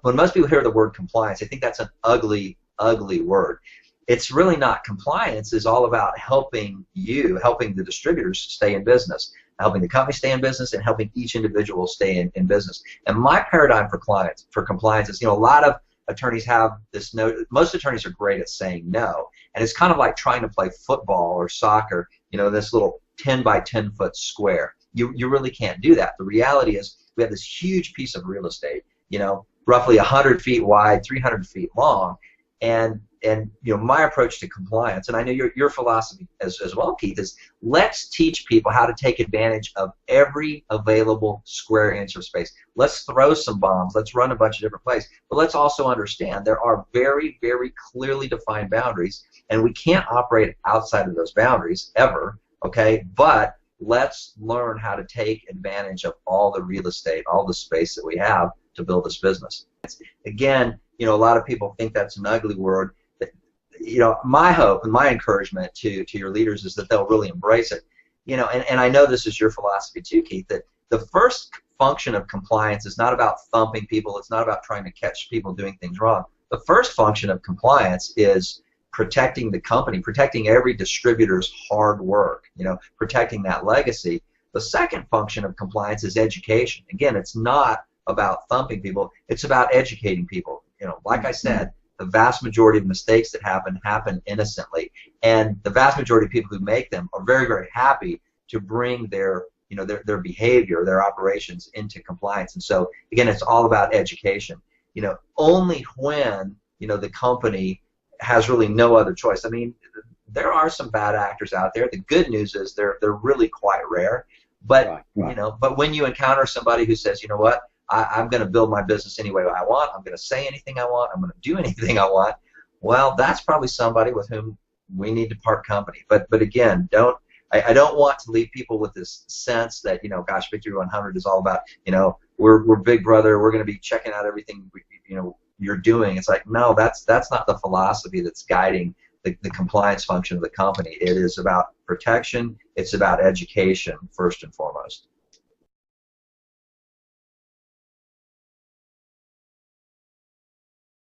when most people hear the word compliance, they think that's an ugly, ugly word. It's really not. Compliance is all about helping the distributors stay in business, helping the company stay in business, and helping each individual stay in business. And my paradigm for compliance is, a lot of attorneys have this note. Most attorneys are great at saying no, and it's kind of like trying to play football or soccer, this little 10 by 10 foot square. You really can't do that. The reality is we have this huge piece of real estate, roughly 100 feet wide, 300 feet long, and my approach to compliance, and I know your philosophy as well, Keith, is let's teach people how to take advantage of every available square inch of space. Let's throw some bombs. Let's run a bunch of different plays. But let's also understand there are very, very clearly defined boundaries, and we can't operate outside of those boundaries ever, okay? But let's learn how to take advantage of all the real estate, all the space that we have to build this business. Again, a lot of people think that's an ugly word. My hope and my encouragement to your leaders is that they'll really embrace it. And I know this is your philosophy too, Keith, that the first function of compliance is not about thumping people. It's not about trying to catch people doing things wrong. The first function of compliance is protecting the company, protecting every distributor's hard work, protecting that legacy. The second function of compliance is education. Again, it's not about thumping people. It's about educating people. Like I said, the vast majority of mistakes that happen innocently, and the vast majority of people who make them are very, very happy to bring their behavior, their operations into compliance. And so again, it's all about education. Only when the company has really no other choice. I mean, there are some bad actors out there. The good news is they're really quite rare. But right. But when you encounter somebody who says, you know what, I'm going to build my business any way I want. I'm going to say anything I want. I'm going to do anything I want. Well, that's probably somebody with whom we need to part company. But again, I don't want to leave people with this sense that gosh, Victory 100 is all about we're Big Brother. We're going to be checking out everything you're doing. It's like, no, that's not the philosophy that's guiding the compliance function of the company. It is about protection. It's about education first and foremost.